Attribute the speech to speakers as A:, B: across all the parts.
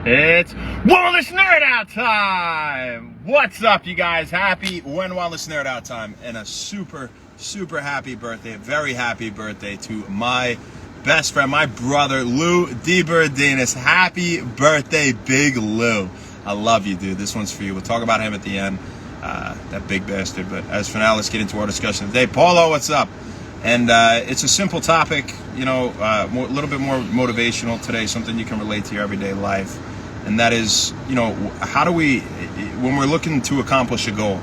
A: It's Wellness Nerd Out time! What's up, you guys? Happy Wellness Nerd Out time, and a super happy birthday, a very happy birthday to my best friend, my brother, Lou DiBerdinis. Happy birthday, Big Lou. I love you, dude. This one's for you. We'll talk about him at the end, that big bastard. But as for now, let's get into our discussion today. Paulo, what's up? And it's a simple topic, a little bit more motivational today, something you can relate to your everyday life. And that is, how do we, when we're looking to accomplish a goal,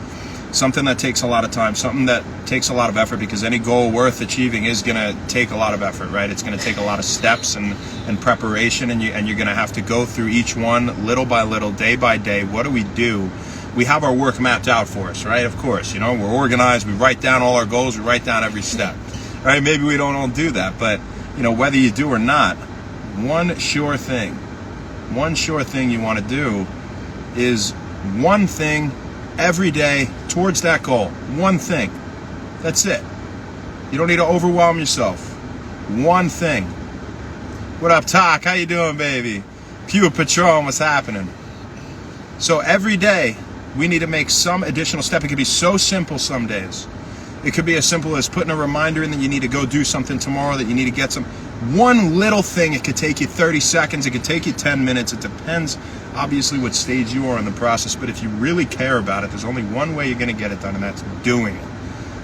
A: something that takes a lot of time, something that takes a lot of effort, because any goal worth achieving is going to take a lot of effort, right? It's going to take a lot of steps and preparation, and you're going to have to go through each one little by little, day by day. What do? We have our work mapped out for us, right? Of course, we're organized. We write down all our goals. We write down every step, right? Maybe we don't all do that, but, whether you do or not, one sure thing you want to do is one thing every day towards that goal. One thing. That's it. You don't need to overwhelm yourself. One thing. What up, Talk? How you doing, baby? Pure Patron, what's happening? So every day, we need to make some additional step. It could be so simple some days. It could be as simple as putting a reminder in that you need to go do something tomorrow, that you need to get some. One little thing, it could take you 30 seconds, it could take you 10 minutes. It depends, obviously, what stage you are in the process. But if you really care about it, there's only one way you're going to get it done, and that's doing it.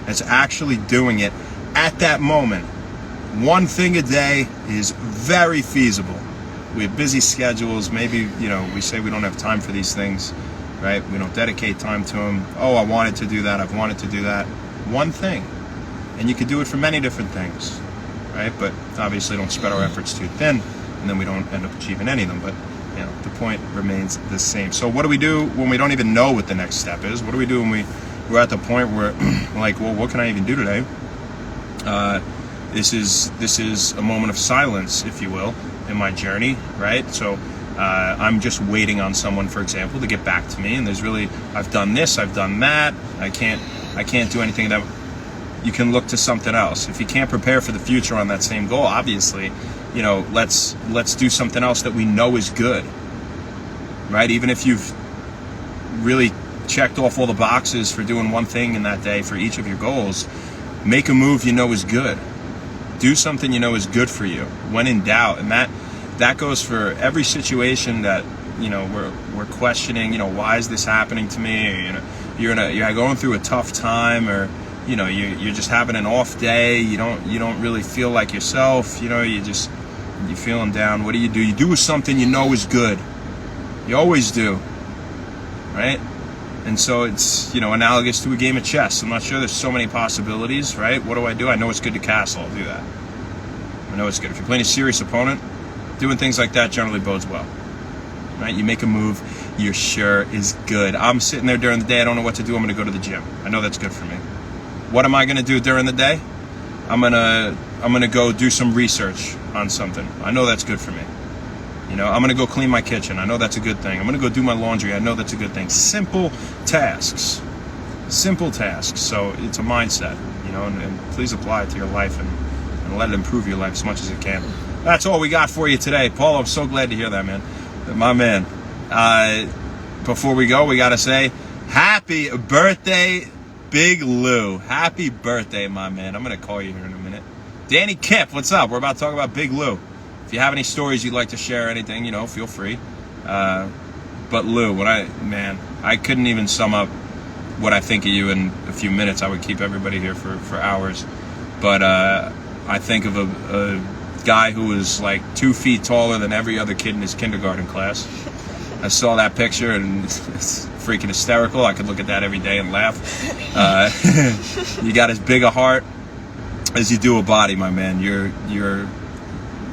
A: That's actually doing it at that moment. One thing a day is very feasible. We have busy schedules. Maybe, we say we don't have time for these things, right? We don't dedicate time to them. Oh, I wanted to do that. I've wanted to do that. One thing. And you could do it for many different things, right? But obviously don't spread our efforts too thin, and then we don't end up achieving any of them. But, the point remains the same. So what do we do when we don't even know what the next step is? What do we do when we're at the point where, like, well, what can I even do today? This is a moment of silence, if you will, in my journey, right? So I'm just waiting on someone, for example, to get back to me. And I've done this, I've done that. I can't do anything that. You can look to something else. If you can't prepare for the future on that same goal, obviously, let's do something else that we know is good, right? Even if you've really checked off all the boxes for doing one thing in that day for each of your goals, make a move you know is good. Do something you know is good for you when in doubt. And that goes for every situation that, we're questioning, why is this happening to me? Or, you're going through a tough time, or you're just having an off day. You don't really feel like yourself. You're feeling down. What do? You do something you know is good. You always do, right? And so it's analogous to a game of chess. I'm not sure. There's so many possibilities, right? What do? I know it's good to castle. I'll do that. I know it's good. If you're playing a serious opponent, doing things like that generally bodes well, right? You make a move you're sure is good. I'm sitting there during the day. I don't know what to do. I'm going to go to the gym. I know that's good for me. What am I going to do during the day? I'm gonna go do some research on something. I know that's good for me. I'm going to go clean my kitchen. I know that's a good thing. I'm going to go do my laundry. I know that's a good thing. Simple tasks. So it's a mindset, and please apply it to your life and let it improve your life as much as it can. That's all we got for you today. Paul, I'm so glad to hear that, man. My man. Before we go, we got to say happy birthday, Big Lou. Happy birthday, my man. I'm going to call you here in a minute. Danny Kip, what's up? We're about to talk about Big Lou. If you have any stories you'd like to share, anything, feel free. But Lou, I couldn't even sum up what I think of you in a few minutes. I would keep everybody here for hours. But I think of a guy who was like 2 feet taller than every other kid in his kindergarten class. I saw that picture and it's freaking hysterical. I could look at that every day and laugh. You got as big a heart as you do a body, my man. You're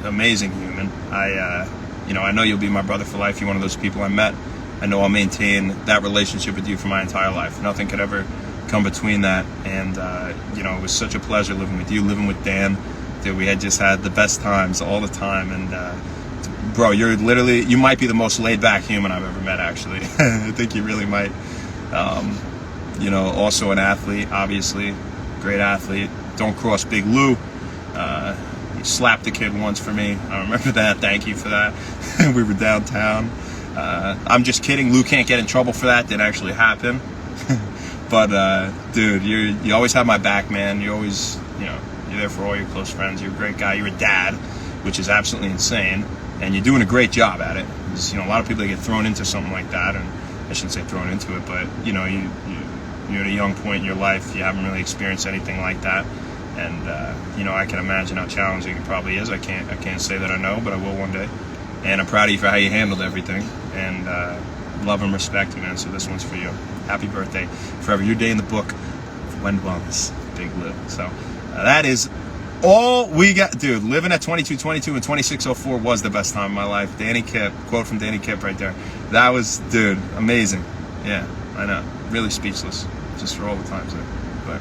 A: amazing human. I know you'll be my brother for life. You're one of those people I met. I know I'll maintain that relationship with you for my entire life. Nothing could ever come between that. And it was such a pleasure living with you, living with Dan. Dude, we had just had the best times all the time. And bro, you might be the most laid back human I've ever met, actually. I think you really might. Also an athlete, obviously, great athlete. Don't cross Big Lou. He slapped a kid once for me. I remember that. Thank you for that. We were downtown. I'm just kidding. Lou can't get in trouble for that. Didn't actually happen. But dude, you always have my back, man. You always, you're there for all your close friends. You're a great guy. You're a dad, which is absolutely insane, and you're doing a great job at it. There's, a lot of people that get thrown into something like that, and I shouldn't say thrown into it, but you're at a young point in your life. You haven't really experienced anything like that, and I can imagine how challenging it probably is. I can't say that I know, but I will one day. And I'm proud of you for how you handled everything, and love and respect you, man. So this one's for you. Happy birthday. Forever your day in the book of Wend Wellness, Big Lou. So that is all we got. Dude, living at 2222 and 2604 was the best time of my life. Danny Kipp, quote from Danny Kipp right there. That was, dude, amazing. Yeah, I know. Really speechless just for all the times there. But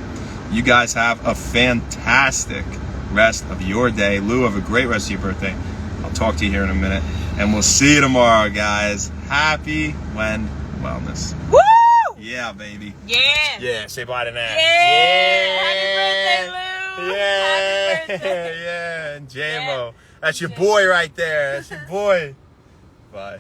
A: you guys have a fantastic rest of your day. Lou, have a great rest of your birthday. I'll talk to you here in a minute. And we'll see you tomorrow, guys. Happy Wend Wellness.
B: Woo!
A: Yeah, baby.
B: Yeah.
A: Yeah, say bye to Nat.
B: Yeah. Happy birthday, Lou.
A: Yeah.
B: Happy birthday.
A: Yeah. And J-Mo. That's your boy right there. That's your boy. Bye.